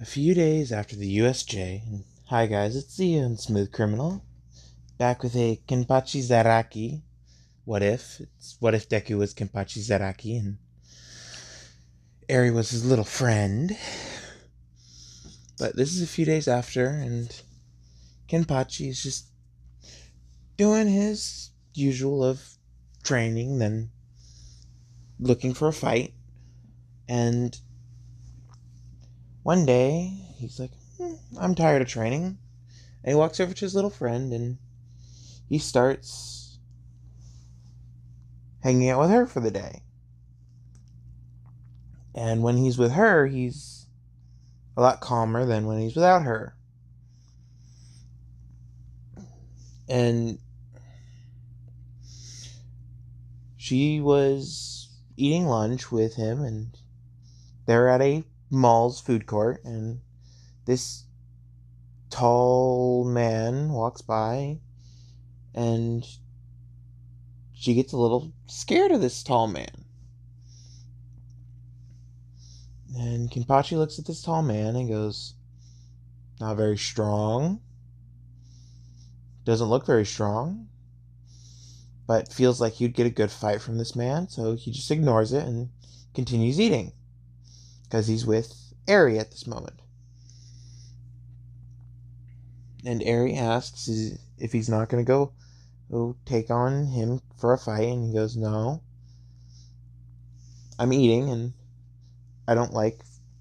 A few days after the USJ, and hi guys, it's the Unsmooth Criminal, back with a Kenpachi Zaraki. What if? What if Deku was Kenpachi Zaraki and Arie was his little friend? But this is a few days after, and Kenpachi is just doing his usual of training, then looking for a fight. And one day, he's like, I'm tired of training. And he walks over to his little friend and he starts hanging out with her for the day. And when he's with her, he's a lot calmer than when he's without her. And she was eating lunch with him, and they're at a mall's food court, and this tall man walks by, and she gets a little scared of this tall man. And Kenpachi looks at this tall man and goes, not very strong. Doesn't look very strong. But feels like he'd get a good fight from this man, so he just ignores it and continues eating. Because he's with Arie at this moment. And Arie asks if he's not going to go take on him for a fight, and he goes, no. I'm eating, and I don't like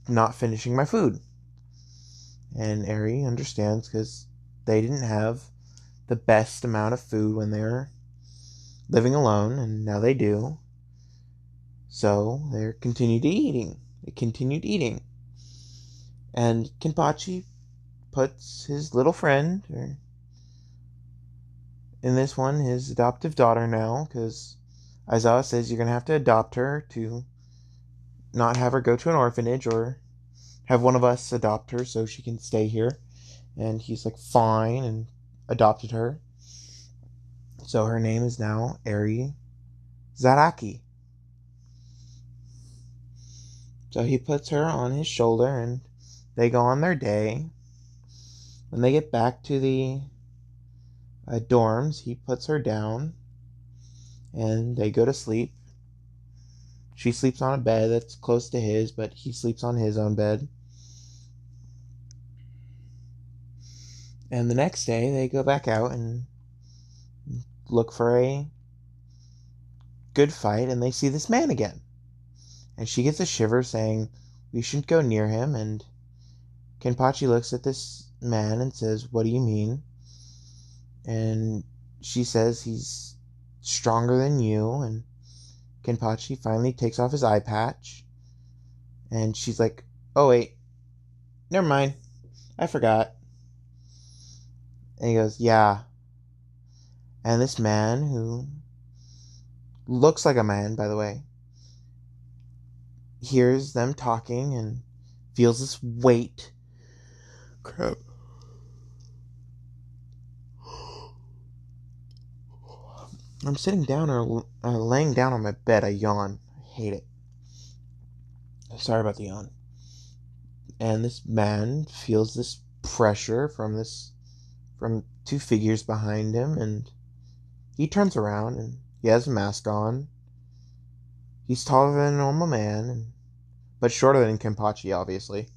not finishing my food. And Arie understands because they didn't have the best amount of food when they were living alone, and now they do. So they continued eating. And Kenpachi puts his little friend, or in this one, his adoptive daughter now, because Aizawa says you're going to have to adopt her to not have her go to an orphanage, or have one of us adopt her so she can stay here. And he's like, fine, and adopted her. So her name is now Arie Zaraki. So he puts her on his shoulder and they go on their day. When they get back to the dorms, he puts her down and they go to sleep. She sleeps on a bed that's close to his, but he sleeps on his own bed. And the next day, they go back out and look for a good fight, and they see this man again. And she gets a shiver saying, we shouldn't go near him. And Kenpachi looks at this man and says, what do you mean? And she says he's stronger than you. And Kenpachi finally takes off his eye patch. And she's like, oh wait, never mind, I forgot. And he goes, yeah. And this man, who looks like a man, by the way, hears them talking and feels this weight. Crap. I'm sitting down or laying down on my bed. I yawn. I hate it. Sorry about the yawn. And this man feels this pressure from two figures behind him, and he turns around and he has a mask on. He's taller than a normal man, but shorter than Kenpachi, obviously.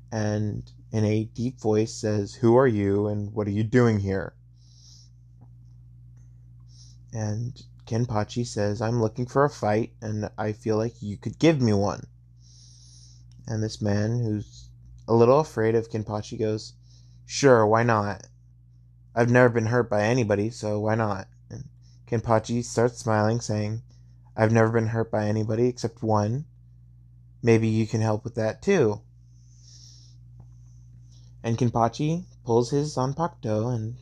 And in a deep voice says, who are you and what are you doing here? And Kenpachi says, I'm looking for a fight and I feel like you could give me one. And this man, who's a little afraid of Kenpachi, goes, sure, why not? I've never been hurt by anybody, so why not? And Kenpachi starts smiling, saying, I've never been hurt by anybody except one. Maybe you can help with that too. And Kenpachi pulls his zanpakuto and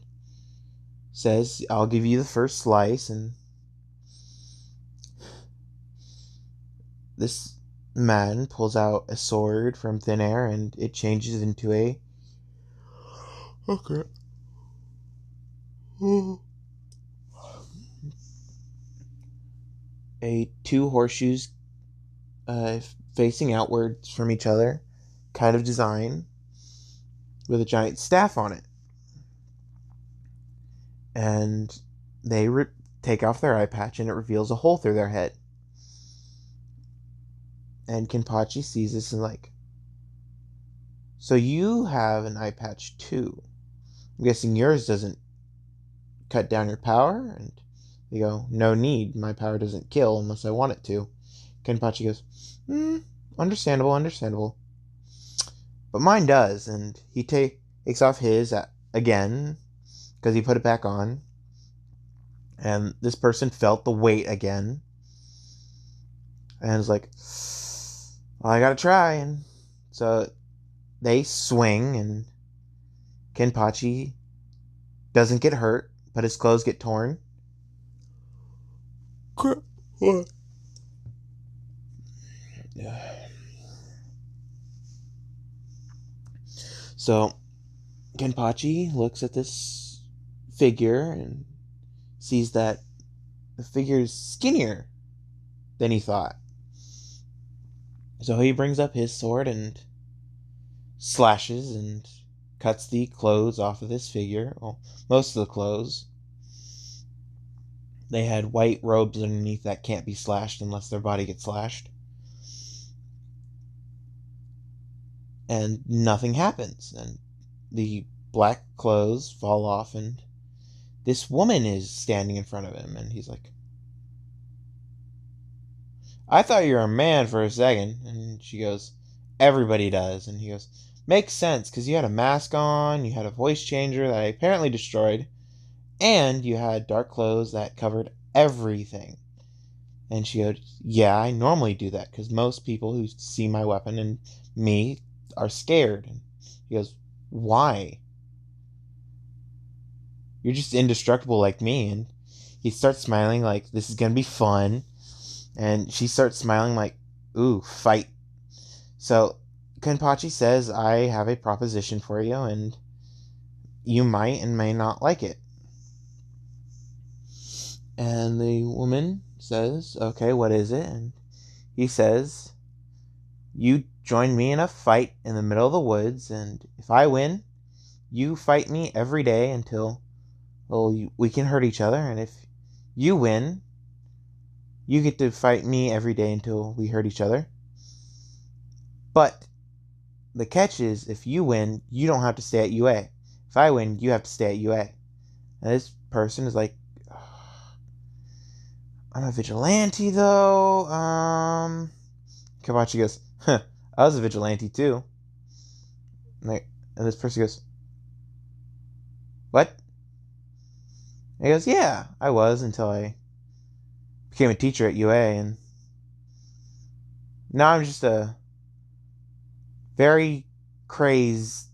says, I'll give you the first slice. And this man pulls out a sword from thin air and it changes into a... Okay. A two horseshoes facing outwards from each other kind of design with a giant staff on it. And they take off their eye patch, and it reveals a hole through their head. And Kenpachi sees this and like, so you have an eye patch too. I'm guessing yours doesn't cut down your power? And they go, no need. My power doesn't kill unless I want it to. Kenpachi goes, understandable. But mine does. And he takes off his again because he put it back on. And this person felt the weight again. And is like, well, I gotta try. And so they swing, and Kenpachi doesn't get hurt, but his clothes get torn. What? So Kenpachi looks at this figure and sees that the figure is skinnier than he thought. So he brings up his sword and slashes and cuts the clothes off of this figure. Well, most of the clothes. They had white robes underneath that can't be slashed unless their body gets slashed. And nothing happens. And the black clothes fall off, and this woman is standing in front of him. And he's like, I thought you were a man for a second. And she goes, everybody does. And he goes, makes sense, because you had a mask on, you had a voice changer that I apparently destroyed, and you had dark clothes that covered everything. And she goes, yeah, I normally do that, because most people who see my weapon and me are scared. And he goes, why? You're just indestructible like me. And he starts smiling like, this is gonna be fun. And she starts smiling like, ooh, fight. So Kenpachi says, I have a proposition for you, and you might and may not like it. And the woman says, okay, what is it? And he says, you join me in a fight in the middle of the woods, and if I win, you fight me every day until, well, we can hurt each other, and if you win, you get to fight me every day until we hurt each other. But the catch is, if you win, you don't have to stay at UA. If I win, you have to stay at UA. And this person is like, I'm a vigilante, though. Kenpachi goes, I was a vigilante, too. And this person goes, what? And he goes, yeah, I was until I became a teacher at UA. And now I'm just a very crazed,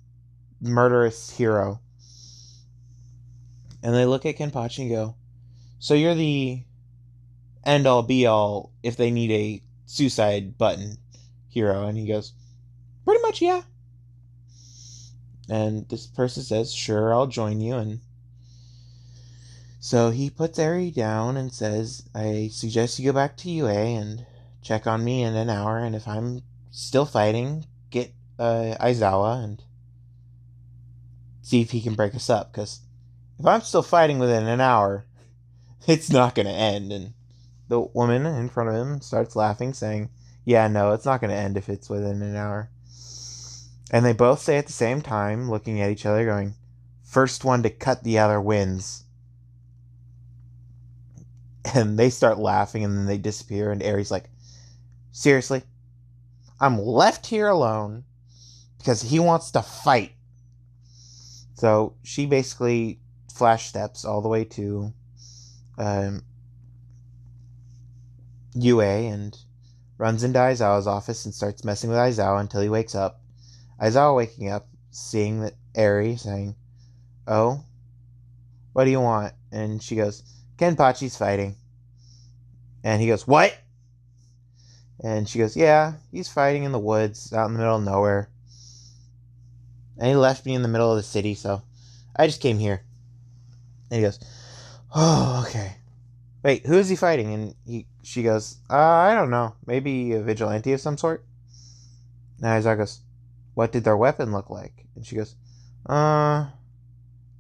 murderous hero. And they look at Kenpachi and go, so you're the end-all, be-all, if they need a suicide button hero? And he goes, pretty much, yeah. And this person says, sure, I'll join you. And so he puts Arie down and says, I suggest you go back to UA and check on me in an hour, and if I'm still fighting, get Aizawa and see if he can break us up, because if I'm still fighting within an hour, it's not going to end. And the woman in front of him starts laughing, saying, yeah, no, it's not going to end if it's within an hour. And they both say at the same time, looking at each other, going, first one to cut the other wins. And they start laughing, and then they disappear, and Arie's like, seriously? I'm left here alone because he wants to fight. So she basically flash steps all the way to UA and runs into Aizawa's office and starts messing with Aizawa until he wakes up. Aizawa waking up, seeing that Arie, saying, oh, what do you want? And she goes, Kenpachi's fighting. And he goes, what? And she goes, yeah, he's fighting in the woods out in the middle of nowhere. And he left me in the middle of the city, so I just came here. And he goes, oh, okay. Wait, who is he fighting? And she goes, I don't know. Maybe a vigilante of some sort? And Aizawa goes, what did their weapon look like? And she goes, uh,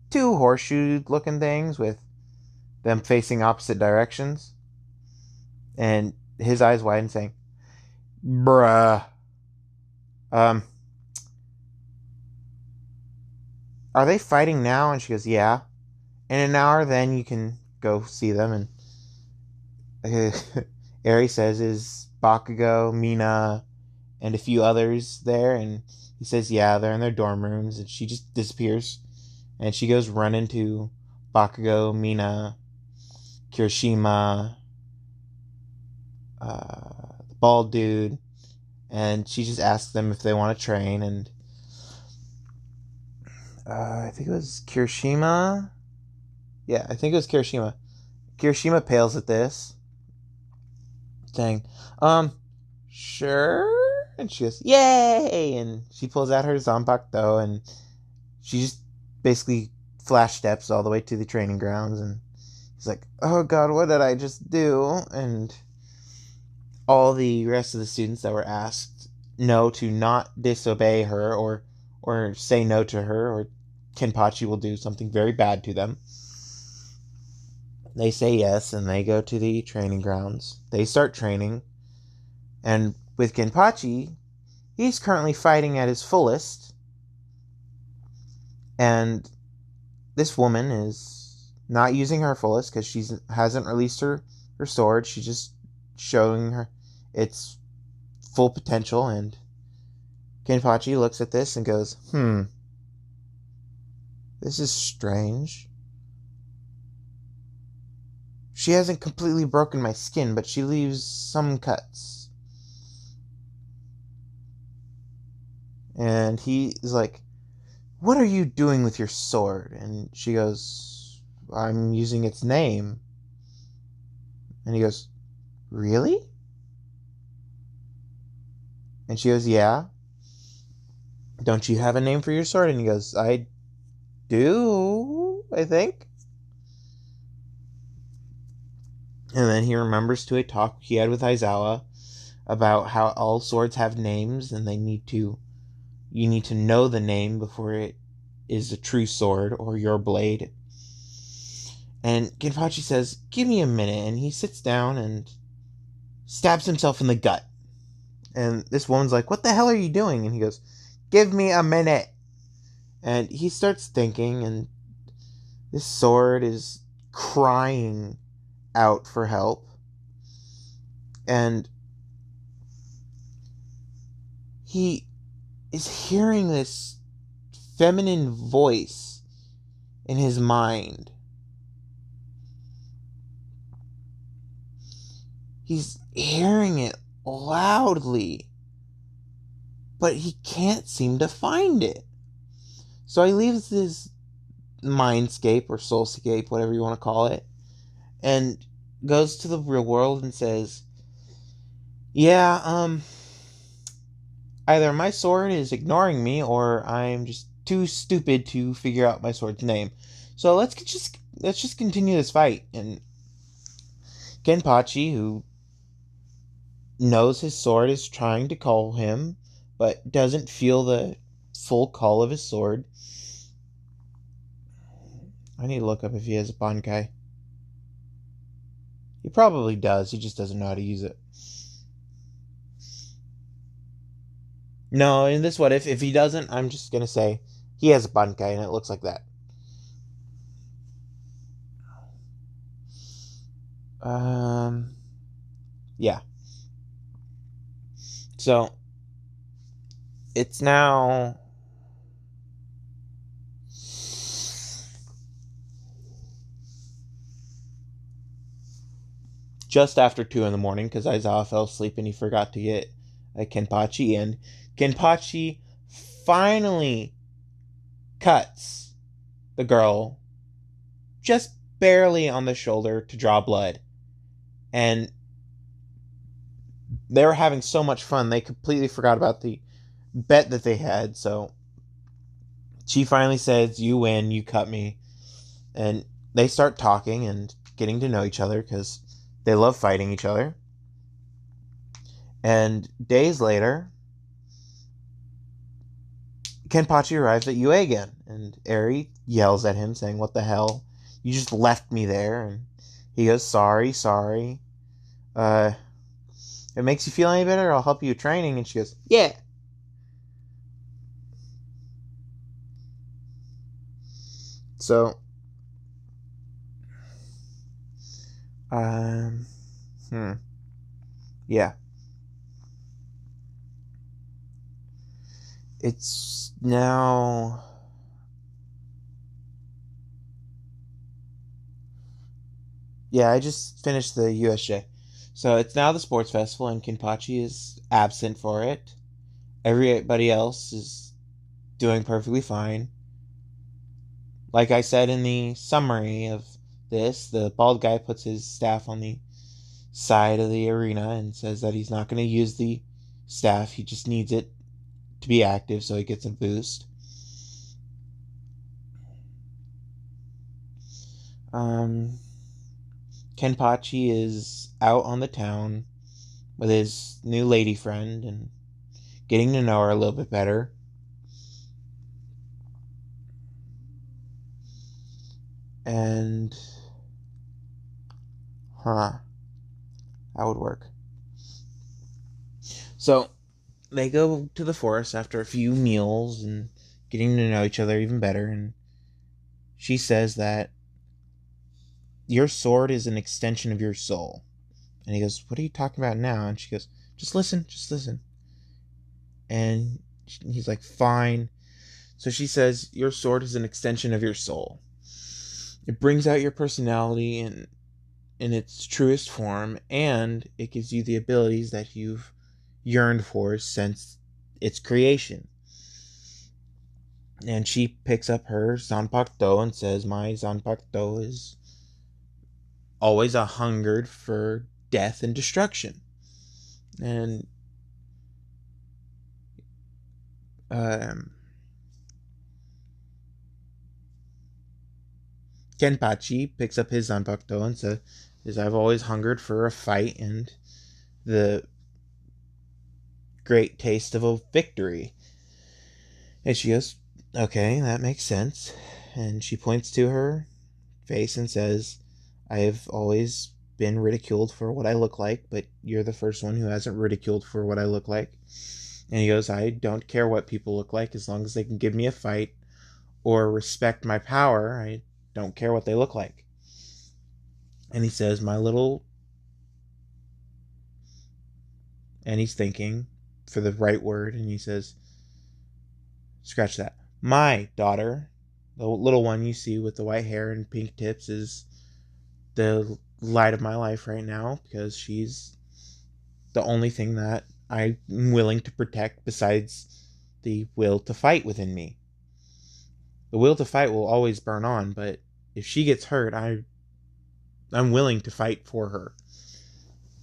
two horseshoe-looking things with them facing opposite directions. And his eyes widen, saying, bruh. Are they fighting now? And she goes, yeah. In an hour, then you can go see them. And Arie says, is Bakugo, Mina, and a few others there? And he says, yeah, they're in their dorm rooms. And she just disappears. And she goes running to Bakugo, Mina, Kirishima, the bald dude. And she just asks them if they want to train. And I think it was Kirishima. Yeah, I think it was Kirishima. Kirishima pales at this, saying, sure? And she goes, yay! And she pulls out her Zanpakuto, and she just basically flash steps all the way to the training grounds, and he's like, oh god, what did I just do? And all the rest of the students that were asked no to not disobey her or say no to her, or Kenpachi will do something very bad to them. They say yes, and they go to the training grounds. They start training, and with Kenpachi, he's currently fighting at his fullest, and this woman is not using her fullest because she hasn't released her sword. She's just showing her its full potential, and Kenpachi looks at this and goes, this is strange. She hasn't completely broken my skin, but she leaves some cuts. And he is like, what are you doing with your sword? And she goes, I'm using its name. And he goes, really? And she goes, yeah. Don't you have a name for your sword? And he goes, I do, I think. And then he remembers to a talk he had with Aizawa about how all swords have names, and you need to know the name before it is a true sword or your blade. And Kenpachi says, give me a minute. And he sits down and stabs himself in the gut. And this woman's like, what the hell are you doing? And he goes, give me a minute. And he starts thinking, and this sword is crying out for help. And he is hearing this feminine voice in his mind. He's hearing it loudly, but he can't seem to find it. So he leaves his mindscape or soulscape, whatever you want to call it, and goes to the real world and says, yeah, either my sword is ignoring me or I'm just too stupid to figure out my sword's name. So let's just continue this fight. And Kenpachi, who knows his sword is trying to call him, but doesn't feel the full call of his sword. I need to look up if he has a Bankai. He probably does, he just doesn't know how to use it. No, in this what if he doesn't, I'm just gonna say he has a Bankai and it looks like that. Yeah. So it's now just after 2 in the morning because Aizawa fell asleep and he forgot to get a Kenpachi, and Kenpachi finally cuts the girl just barely on the shoulder to draw blood. And they were having so much fun, they completely forgot about the bet that they had. So she finally says, you win, you cut me. And they start talking and getting to know each other because they love fighting each other. And days later, Kenpachi arrives at UA again, and Arie yells at him, saying, "What the hell? You just left me there." And he goes, "Sorry, sorry. If it makes you feel any better, I'll help you with training." And she goes, "Yeah." So, um, yeah. It's now... Yeah, I just finished the USJ. So it's now the sports festival, and Kenpachi is absent for it. Everybody else is doing perfectly fine. Like I said in the summary of this, the bald guy puts his staff on the side of the arena and says that he's not going to use the staff. He just needs it to be active so he gets a boost. Kenpachi is out on the town with his new lady friend and getting to know her a little bit better. And that would work. So they go to the forest after a few meals and getting to know each other even better. And she says that your sword is an extension of your soul. And he goes, "What are you talking about now?" And she goes, just listen, just listen. And he's like, "Fine." So she says, "Your sword is an extension of your soul. It brings out your personality in its truest form, and it gives you the abilities that you've yearned for since its creation." And she picks up her Zanpakuto and says, "My Zanpakuto is always a hungered for death and destruction." And Kenpachi picks up his Zanpakuto and says, "I've always hungered for a fight and the great taste of a victory." And she goes, "Okay, that makes sense." And she points to her face and says, "I've always been ridiculed for what I look like, but you're the first one who hasn't ridiculed for what I look like." And he goes, "I don't care what people look like as long as they can give me a fight or respect my power. I don't care what they look like." And he says, "My little..." And he's thinking for the right word, and he says, "Scratch that. My daughter, the little one you see with the white hair and pink tips, is the light of my life right now because she's the only thing that I'm willing to protect besides the will to fight within me. The will to fight will always burn on, but if she gets hurt, I'm willing to fight for her."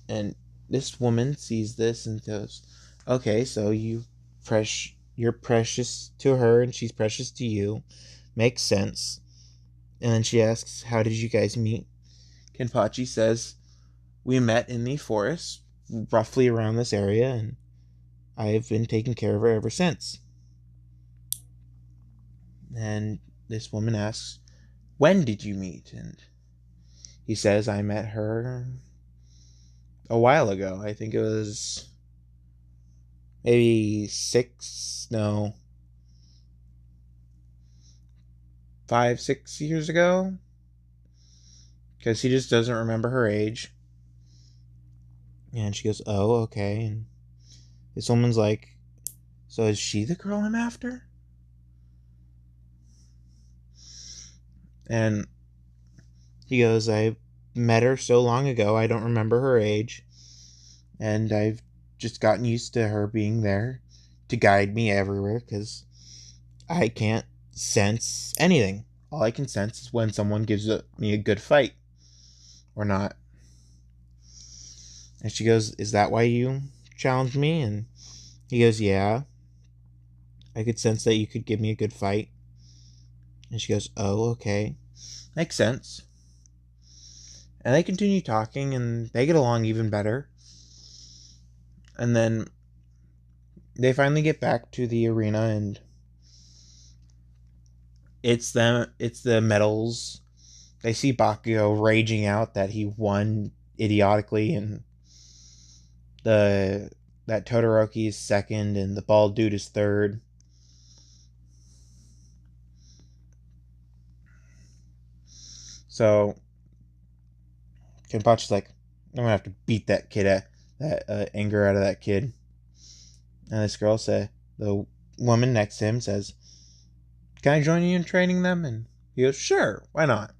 And this woman sees this and goes, "Okay, so you're precious to her and she's precious to you. Makes sense." And then she asks, "How did you guys meet?" Kenpachi says, "We met in the forest, roughly around this area, and I've been taking care of her ever since." And this woman asks, "When did you meet?" And he says, "I met her a while ago. I think it was maybe 5, 6 years ago." Because he just doesn't remember her age. And she goes, "Oh, okay." And this woman's like, "So is she the girl I'm after?" And he goes, "I met her so long ago, I don't remember her age. And I've just gotten used to her being there to guide me everywhere because I can't sense anything. All I can sense is when someone gives me a good fight or not." And she goes, "Is that why you challenged me?" And he goes, "Yeah. I could sense that you could give me a good fight." And she goes, "Oh, okay. Makes sense." And they continue talking and they get along even better. And then they finally get back to the arena and It's them. It's the medals. They see Bakugo raging out that he won idiotically, and the that Todoroki is second, and the bald dude is third. So Kenpachi's like, I'm gonna have to beat that anger out of that kid. And this girl the woman next to him says, "Can I join you in training them?" And he goes, "Sure, why not?"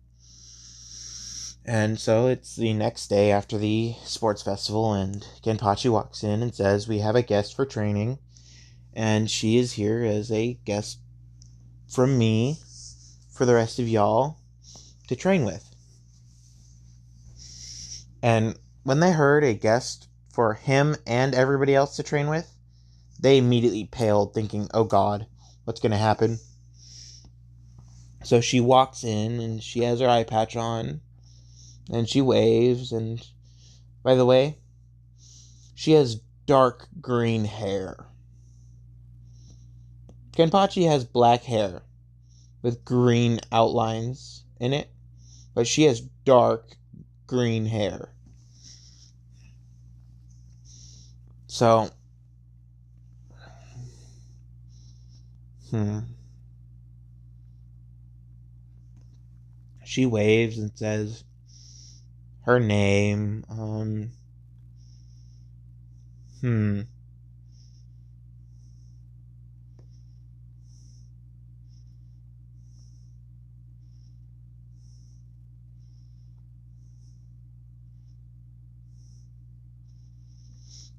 And so it's the next day after the sports festival, and Kenpachi walks in and says, "We have a guest for training, and she is here as a guest from me for the rest of y'all to train with." And when they heard a guest for him and everybody else to train with, they immediately paled, thinking, "Oh God, what's going to happen?" So she walks in, and she has her eye patch on, and she waves, and by the way, she has dark green hair. Kenpachi has black hair with green outlines in it, but she has dark green hair. So, she waves and says her name.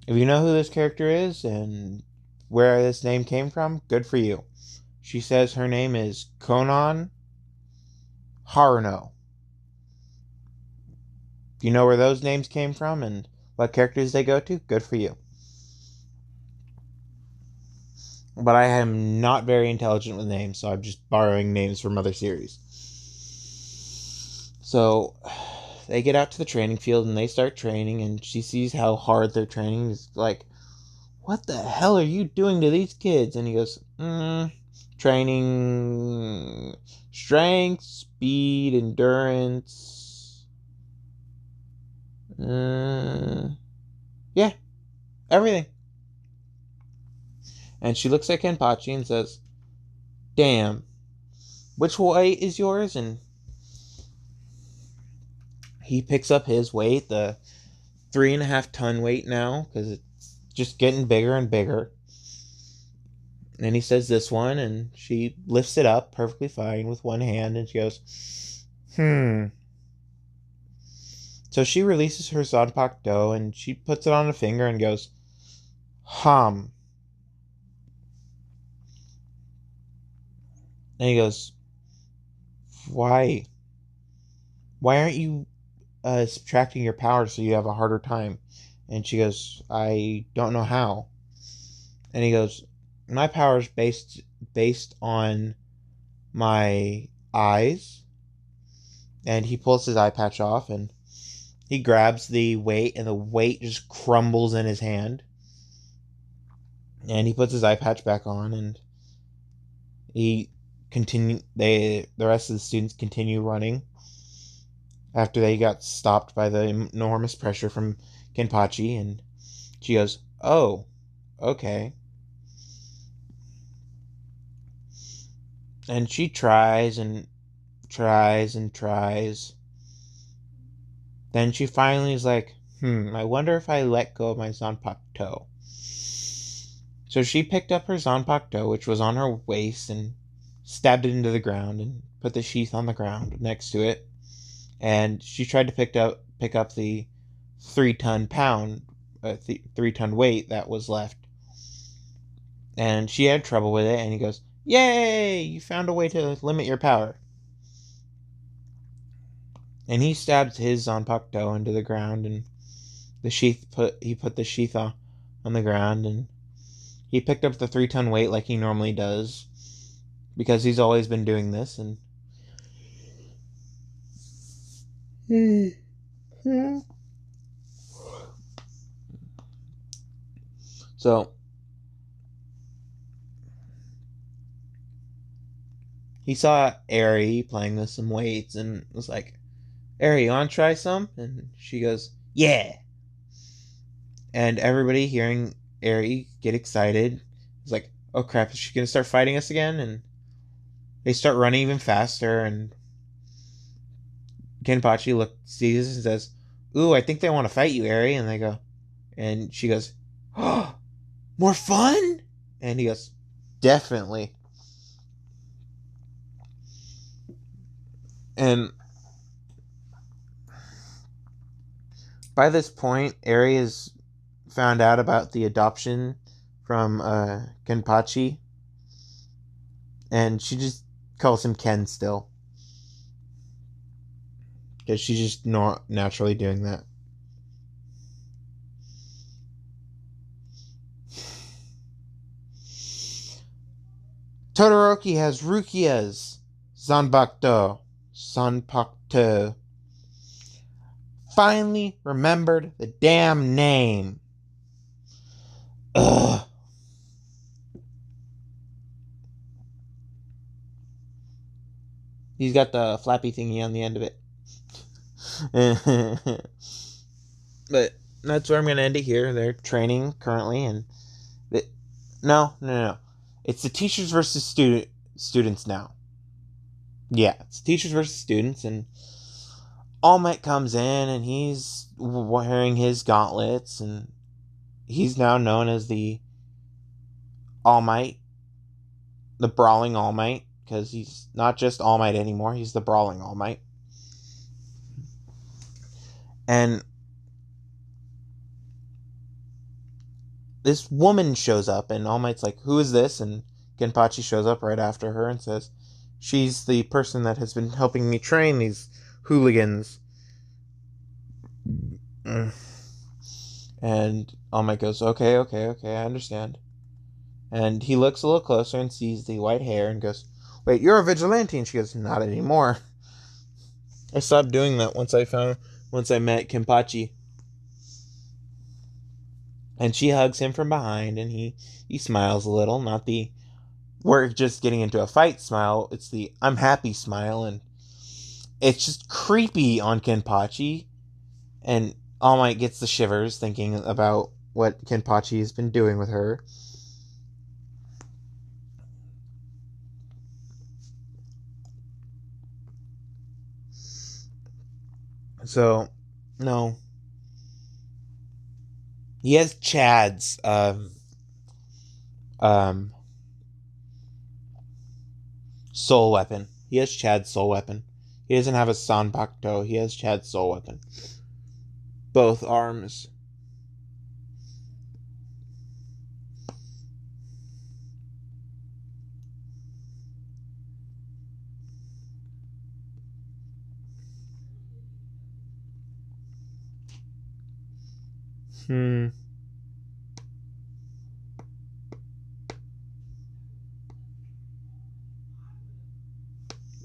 If you know who this character is and where this name came from, good for you. She says her name is Konan Haruno. If you know where those names came from and what characters they go to, good for you. But I am not very intelligent with names, so I'm just borrowing names from other series. So they get out to the training field and they start training, and she sees how hard they're training. It's like, "What the hell are you doing to these kids?" And he goes, "Training strength, speed, endurance. Yeah, everything." And she looks at Kenpachi and says, "Damn, which weight is yours?" And he picks up his weight, the 3.5-ton weight now, because it's just getting bigger and bigger. And he says, "This one," and she lifts it up perfectly fine with one hand, and she goes, So she releases her Zanpakuto, and she puts it on a finger and goes, "Hum." And he goes, Why aren't you subtracting your power so you have a harder time?" And she goes, "I don't know how." And he goes, "My power is based on my eyes." And he pulls his eye patch off, and he grabs the weight, and the weight just crumbles in his hand. And he puts his eye patch back on, and the rest of the students continue running after they got stopped by the enormous pressure from Kenpachi. And she goes, "Oh, okay." And she tries and tries and tries. Then she finally is like, I wonder if I let go of my Zanpakuto. So she picked up her Zanpakuto, which was on her waist, and stabbed it into the ground and put the sheath on the ground next to it. And she tried to pick up the 3-ton weight that was left. And she had trouble with it, and he goes, "Yay, you found a way to limit your power." And he stabs his Zanpakuto into the ground, and he put the sheath on the ground, and he picked up the 3-ton weight like he normally does, because he's always been doing this. And so he saw Arie playing with some weights and was like, Arie, you want to try some? And she goes, yeah. And everybody hearing Arie get excited is like, oh crap, is she going to start fighting us again? And they start running even faster, and Kenpachi sees and says, ooh, I think they want to fight you, Arie. And they go, and she goes, oh, more fun? And he goes, definitely. And by this point, Arie has found out about the adoption from Kenpachi, and she just calls him Ken still, because she's just not naturally doing that. Todoroki has Rukia's Zanpakuto. Finally remembered the damn name. Ugh. He's got the flappy thingy on the end of it. But that's where I'm going to end it here. They're training currently, and no. It's the teachers versus students now. Yeah, it's teachers versus students, and All Might comes in, and he's wearing his gauntlets, and he's now known as the All Might, the Brawling All Might, because he's not just All Might anymore, he's the Brawling All Might. And this woman shows up, and All Might's like, who is this? And Kenpachi shows up right after her and says, she's the person that has been helping me train these hooligans. And All Might goes, okay, I understand. And he looks a little closer and sees the white hair and goes, wait, you're a vigilante? And she goes, not anymore. I stopped doing that once I met Kenpachi. And she hugs him from behind, and he smiles a little, not the we're just getting into a fight smile, it's the I'm happy smile, and it's just creepy on Kenpachi, and All Might gets the shivers thinking about what Kenpachi has been doing with her. So, no. He has Chad's soul weapon. He has Chad's soul weapon. He doesn't have a Sanpakuto. He has Chad's soul weapon. Both arms.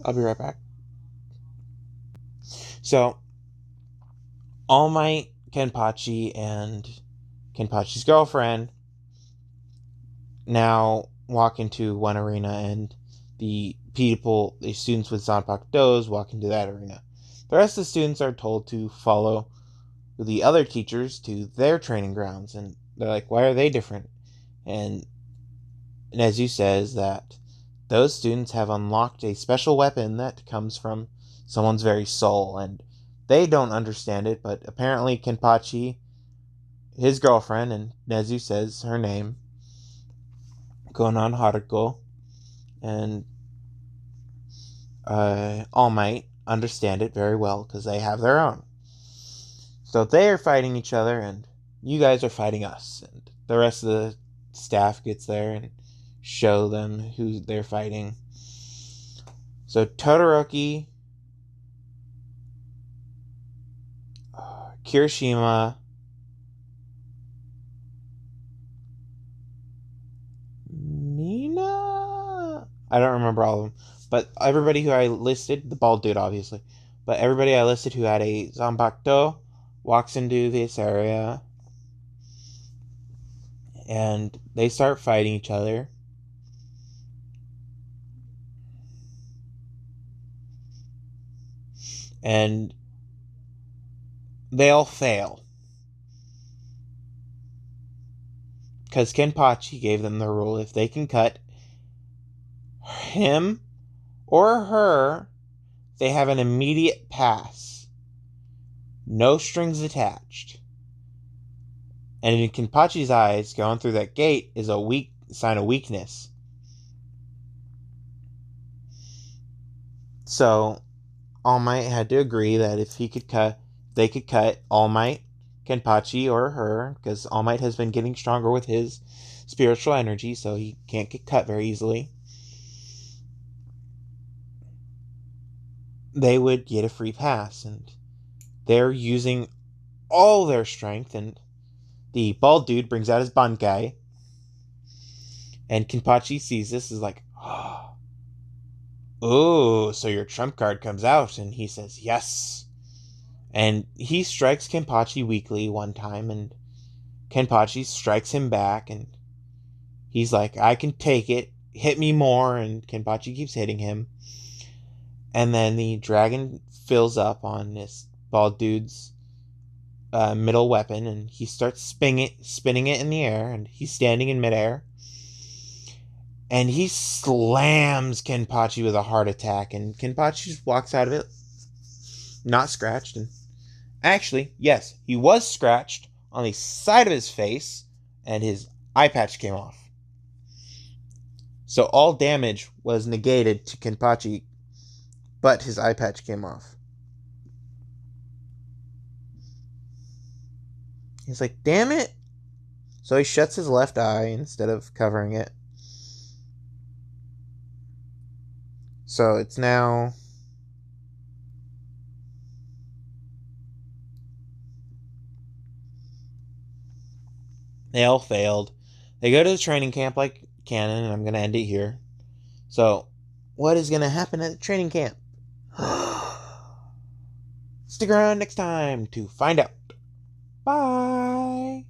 I'll be right back. So, All Might, Kenpachi, and Kenpachi's girlfriend now walk into one arena, and the students with Zanpakutos walk into that arena. The rest of the students are told to follow the other teachers to their training grounds, and they're like, why are they different? And Nezu says that those students have unlocked a special weapon that comes from someone's very soul, and they don't understand it, but apparently Kenpachi, his girlfriend, and Nezu says her name, Konan Haruko, and All Might understand it very well because they have their own. So they are fighting each other, and you guys are fighting us. And the rest of the staff gets there and show them who they're fighting. So Todoroki, Kirishima, Mina? I don't remember all of them. But everybody who I listed, the bald dude obviously, but everybody I listed who had a Zanpakuto walks into this area, and they start fighting each other. And they all fail. Because Kenpachi gave them the rule, if they can cut him or her, they have an immediate pass. No strings attached. And in Kenpachi's eyes, going through that gate is a weak sign of weakness. So All Might had to agree that if they could cut All Might, Kenpachi, or her, because All Might has been getting stronger with his spiritual energy, so he can't get cut very easily. They would get a free pass, and they're using all their strength, and the bald dude brings out his bankai, and Kenpachi sees this, is like, oh, so your trump card comes out, and he says, yes. And he strikes Kenpachi weakly one time, and Kenpachi strikes him back, and he's like, I can take it, hit me more, and Kenpachi keeps hitting him. And then the dragon fills up on this bald dude's middle weapon, and he starts spinning it in the air, and he's standing in midair. And he slams Kenpachi with a heart attack, and Kenpachi just walks out of it not scratched. And actually, yes, he was scratched on the side of his face, and his eye patch came off. So all damage was negated to Kenpachi, but his eye patch came off. He's like, damn it. So he shuts his left eye instead of covering it. So it's now... They all failed. They go to the training camp like canon, and I'm going to end it here. So, what is going to happen at the training camp? Stick around next time to find out. Bye!